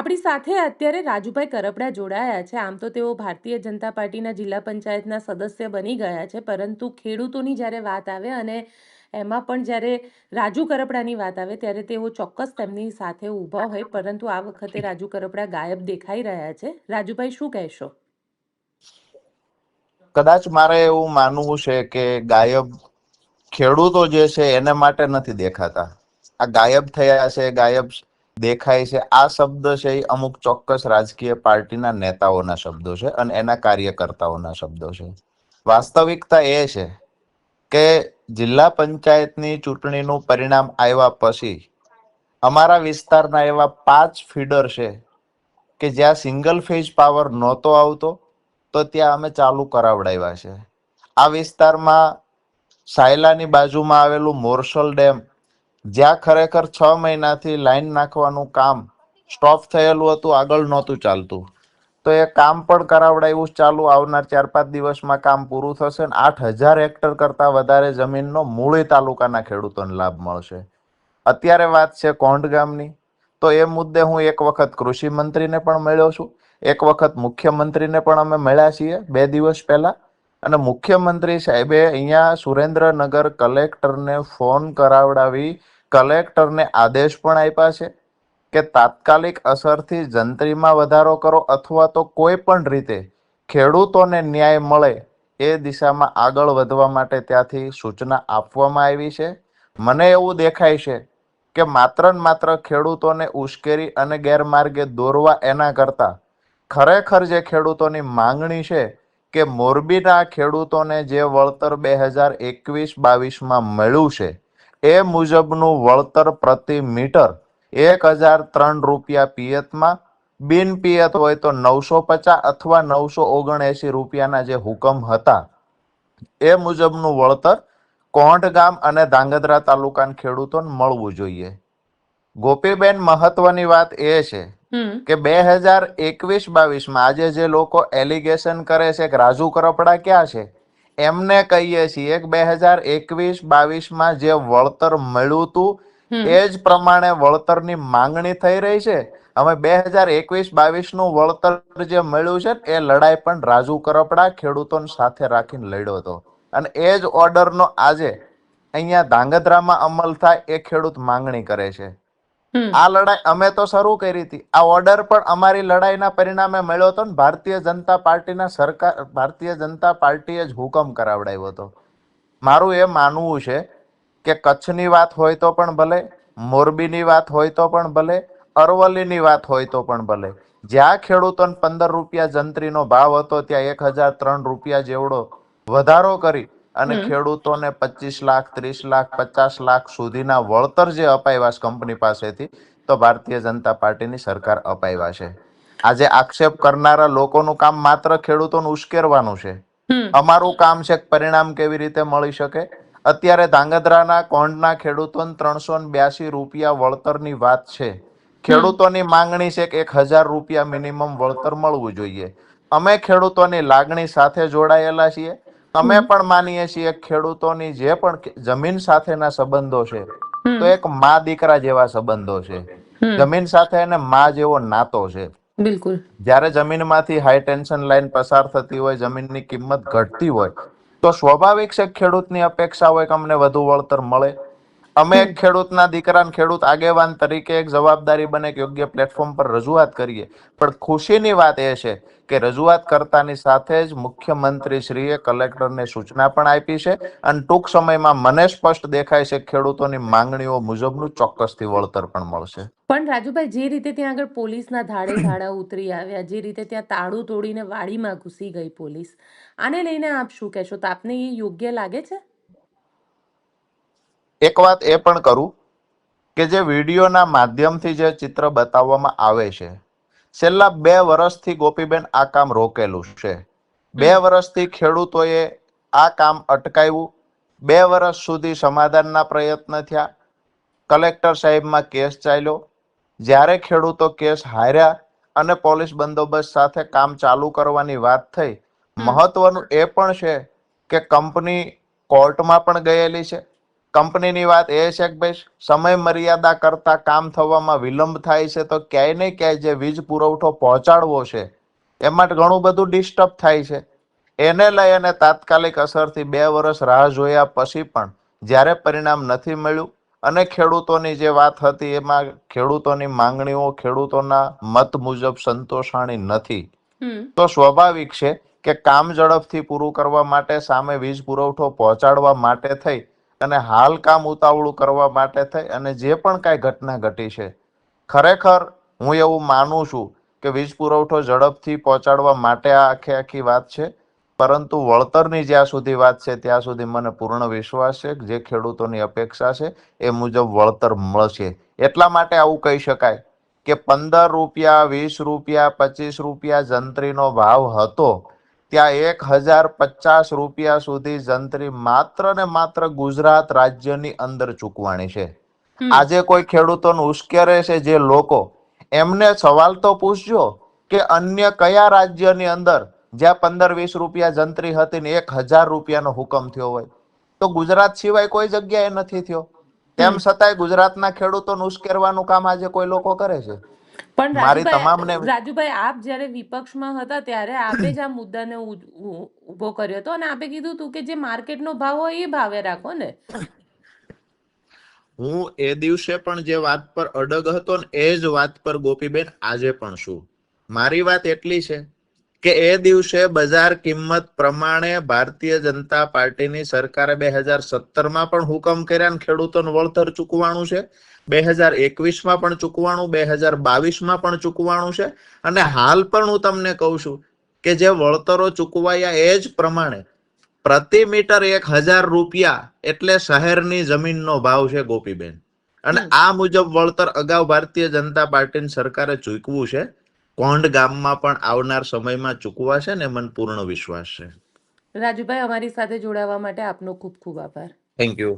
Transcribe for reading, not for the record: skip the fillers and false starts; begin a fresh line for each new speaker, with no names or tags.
આપણી સાથે અત્યારે રાજુભાઈ કરપડા જોડાયા છે. આમ તો તેઓ ભારતીય જનતા પાર્ટીના જિલ્લા પંચાયતના સદસ્ય બની ગયા છે, પરંતુ ખેડૂતોની જ્યારે વાત આવે અને એમાં પણ જ્યારે રાજુ કરપડાની વાત આવે ત્યારે તેઓ ચોક્કસ તેમની સાથે ઊભા હોય, પરંતુ આ વખતે રાજુ કરપડા ગાયબ દેખાઈ રહ્યા છે. રાજુભાઈ, શું કહેશો?
કદાચ મારે એવું માનવું છે કે ગાયબ ખેડૂતો જે છે એને માટે નથી દેખાતા. આ ગાયબ થયા છે, ગાયબ દેખાય છે, આ શબ્દ છે એ અમુક ચોક્કસ રાજકીય પાર્ટીના નેતાઓના શબ્દો છે અને એના કાર્યકર્તાઓના શબ્દો છે. વાસ્તવિકતા એ છે કે જિલ્લા પંચાયતની ચૂંટણીનું પરિણામ આવ્યા પછી અમારા વિસ્તારના એવા 5 ફીડર છે કે જ્યાં સિંગલ ફેઝ પાવર નહોતો આવતો, તો ત્યાં અમે ચાલુ કરાવડાવ્યા છે. આ વિસ્તારમાં સાયલાની બાજુમાં આવેલું મોરસલ ડેમ, જ્યાં ખરેખર 6 મહિનાથી લાઈન નાખવાનું કામ સ્ટોપ થયેલું હતું, આગળ નહોતું ચાલતું, તો એ કામ પણ કરાવડાવ્યું ચાલુ. આવનાર 4-5 દિવસમાં કામ પૂરું થશે અને 8,000 હેક્ટર કરતા વધારે જમીનનો મૂળી તાલુકાના ખેડૂતોને લાભ મળશે. અત્યારે વાત છે કોંઢ ગામની, તો એ મુદ્દે હું એક વખત કૃષિ મંત્રીને પણ મળ્યો છું, એક વખત મુખ્યમંત્રીને પણ અમે મળ્યા છીએ 2 દિવસ પહેલા. અને મુખ્યમંત્રી સાહેબે અહીંયા સુરેન્દ્રનગર કલેક્ટરને ફોન કરાવડાવી કલેક્ટરને આદેશ પણ આપ્યા છે કે તાત્કાલિક અસરથી જંત્રીમાં વધારો કરો અથવા તો કોઈ પણ રીતે ખેડૂતોને ન્યાય મળે એ દિશામાં આગળ વધવા માટે ત્યાંથી સૂચના આપવામાં આવી છે. મને એવું દેખાય છે કે માત્ર ને માત્ર ખેડૂતોને ઉશ્કેરી અને ગેરમાર્ગે દોરવા એના કરતા ખરેખર જે ખેડૂતોની માંગણી છે કે મોરબીના ખેડૂતોને જે વળતર 2021-22માં મળ્યું છે એ મુજબનું વળતર પ્રતિ મીટર 1,003 રૂપિયા પિયતમાં, બિન પિયત હોય તો 950 અથવા 979 રૂપિયાના જે હુકમ હતા એ મુજબનું વળતર કોંઢ ગામ અને ધાંગધ્રા તાલુકાના ખેડૂતોને મળવું જોઈએ. ગોપીબેન, મહત્વની વાત એ છે કે 2021-22માં આજે જે લોકો એલિગેશન કરે છે કે રાજુ કરપડા ક્યાં છે, એમને કહીએ છીએ કે 2021-22માં જે વળતર મળ્યું હતું એ જ પ્રમાણે વળતરની માંગણી થઈ રહી છે. અમે 2021-22નું વળતર જે મળ્યું છે એ લડાઈ પણ રાજુ કરપડા ખેડૂતોને સાથે રાખીને લડ્યો હતો અને એ જ ઓર્ડરનો આજે અહીંયા ધાંગધ્રામાં અમલ થાય એ ખેડૂત માંગણી કરે છે. આ લડાઈ અમે તો શરૂ કરી હતી. આ ઓર્ડર પણ અમારી લડાઈના પરિણામે મળ્યો હતો ને ભારતીય જનતા પાર્ટીના સરકાર, ભારતીય જનતા પાર્ટીએ જ હુકમ કરાવડાવ્યો હતો. મારું એ માનવું છે કે કચ્છની વાત હોય તો પણ ભલે, મોરબીની વાત હોય તો પણ ભલે, અરવલ્લીની વાત હોય તો પણ ભલે, જ્યાં ખેડૂતોને 15 રૂપિયા જંત્રીનો ભાવ હતો ત્યાં 1,003 રૂપિયા જેવડો વધારો કરી અને ખેડૂતોને 25 લાખ, 30 લાખ, 50 લાખ સુધીના વળતર જે અપાવ્યા છે કંપની પાસેથી, તો ભારતીય જનતા પાર્ટીની સરકાર અપાવ્યા છે. આજે આક્ષેપ કરનારા લોકોનું કામ માત્ર ખેડૂતોને ઉશ્કેરવાનું છે. અમારું કામ છે પરિણામ કેવી રીતે મળી શકે. અત્યારે ધાંગધ્રાના કોંઢના ખેડૂતોને 382 રૂપિયા વળતરની વાત છે. ખેડૂતોની માંગણી છે કે 1,000 રૂપિયા મિનિમમ વળતર મળવું જોઈએ. અમે ખેડૂતોની લાગણી સાથે જોડાયેલા છીએ. અમે પણ માનીએ છીએ ખેડૂતોની જે પણ જમીન સાથેના સંબંધો છે તો એક મા દીકરા જેવા સંબંધો છે. જમીન સાથે એને મા જેવો નાતો છે.
બિલકુલ.
જ્યારે જમીનમાંથી હાઈ ટેન્શન લાઈન પસાર થતી હોય, જમીનની કિંમત ઘટતી હોય, તો સ્વાભાવિક છે ખેડૂતની અપેક્ષા હોય કે અમને વધુ વળતર મળે. અમે એક ખેડૂતના દીકરાને ખેડૂત આગેવાન તરીકે એક જવાબદારી બને કે યોગ્ય પ્લેટફોર્મ પર રજૂઆત કરીએ. પણ ખુશીની વાત એ છે કે રજૂઆત કરતાની સાથે જ મુખ્યમંત્રી શ્રીએ કલેક્ટરને સૂચના પણ આપી છે અને ટૂંક સમયમાં મને સ્પષ્ટ દેખાય છે ખેડૂતોની માંગણીઓ મુજબનું ચોક્કસથી વળતર પણ મળશે.
પણ રાજુભાઈ, જે રીતે ત્યાં આગળ પોલીસના ધાડે ધાડા ઉતરી આવ્યા, જે રીતે ત્યાં તાળું તોડીને વાડીમાં ઘૂસી ગઈ પોલીસ, આને લઈને આપ શું કહેશો? તો આપને એ યોગ્ય લાગે છે?
એક વાત એ પણ કરું કે જે વિડીયોના માધ્યમથી જે ચિત્ર બતાવવામાં આવે છે, છેલ્લા 2 વર્ષથી ગોપીબેન આ કામ રોકેલું છે. 2 વર્ષથી ખેડૂતોએ આ કામ અટકાવ્યું. 2 વર્ષ સુધી સમાધાનના પ્રયત્ન થયા. કલેક્ટર સાહેબમાં કેસ ચાલ્યો. જ્યારે ખેડૂતો કેસ હાર્યા અને પોલીસ બંદોબસ્ત સાથે કામ ચાલુ કરવાની વાત થઈ, મહત્વનું એ પણ છે કે કંપની કોર્ટમાં પણ ગયેલી છે. કંપનીની વાત એ છે કે ભાઈ સમય મર્યાદા કરતા કામ થવામાં વિલંબ થાય છે તો ક્યાંય ને ક્યાંય જે વીજ પુરવઠો પહોંચાડવો છે એમાં ઘણું બધું ડિસ્ટર્બ થાય છે. એને લઈ અને તાત્કાલિક અસરથી 2 વર્ષ રાહ જોયા પછી પણ જ્યારે પરિણામ નથી મળ્યું અને ખેડૂતોની જે વાત હતી એમાં ખેડૂતોની માંગણીઓ ખેડૂતોના મત મુજબ સંતોષાણી નથી, તો સ્વાભાવિક છે કે કામ ઝડપથી પૂરું કરવા માટે સામે વીજ પુરવઠો પહોંચાડવા માટે થઈ અને હાલ કામ ઉતાવળું કરવા માટે થઈ અને જે પણ કાંઈ ઘટના ઘટી છે, ખરેખર હું એવું માનું છું કે વીજ પુરવઠો ઝડપથી પહોંચાડવા માટે આ આખી વાત છે. પરંતુ વળતરની જ્યાં સુધી વાત છે ત્યાં સુધી મને પૂર્ણ વિશ્વાસ છે કે જે ખેડૂતોની અપેક્ષા છે એ મુજબ વળતર મળશે. એટલા માટે આવું કહી શકાય કે 15 રૂપિયા, 20 રૂપિયા, 25 રૂપિયા જંત્રીનો ભાવ હતો ત્યાં 1050 રૂપિયા સુધી જંત્રી માત્ર ને માત્ર ગુજરાત રાજ્યની અંદર ચૂકવાણી છે. આજે કોઈ ખેડૂતોને ઉશ્કેરે છે જે લોકો, એમને સવાલ તો પૂછજો કે અન્ય કયા રાજ્યની અંદર જ્યાં 15-20 રૂપિયા જંત્રી હતી ને 1000 રૂપિયાનો હુકમ થયો હોય, તો ગુજરાત સિવાય કોઈ જગ્યાએ નથી થયો. તેમ છતાંય ગુજરાતના ખેડૂતોને ઉશ્કેરવાનું કામ આજે કોઈ લોકો કરે છે.
પણ
મારી તમામને
રાજુભાઈ, આપ જ્યારે વિપક્ષમાં હતા ત્યારે આપે જ આ મુદ્દાને ઉભો કર્યો હતો અને આપે કીધું હતું કે જે માર્કેટનો ભાવ હોય એ ભાવે રાખો ને.
હું એ દિવસે પણ જે વાત પર અડગ હતો ને એ જ વાત પર ગોપીબેન આજે પણ છું. મારી વાત એટલી છે કે એ દિવસે બજાર કિંમત પ્રમાણે ભારતીય જનતા પાર્ટીની સરકારે 2017માં પણ હુકમ કર્યા ને ખેડૂતોને વળતર ચૂકવાણું છે, 2021માં પણ ચૂકવાણું, 2022માં પણ ચૂકવાણું છે અને હાલ પણ હું તમને કહું છું કે જે વળતરો ચૂકવાયા એ જ પ્રમાણે પ્રતિ મીટર 1000 રૂપિયા એટલે શહેરની જમીનનો ભાવ છે ગોપીબેન. અને આ મુજબ વળતર અગાઉ ભારતીય જનતા પાર્ટીની સરકારે ચૂકવ્યું છે. કોંઢ ગામમાં પણ આવનાર સમયમાં ચૂકવાશે ને મને પૂર્ણ વિશ્વાસ છે.
રાજુભાઈ, અમારી સાથે જોડાવા માટે આપનો ખૂબ ખૂબ આભાર.
Thank you.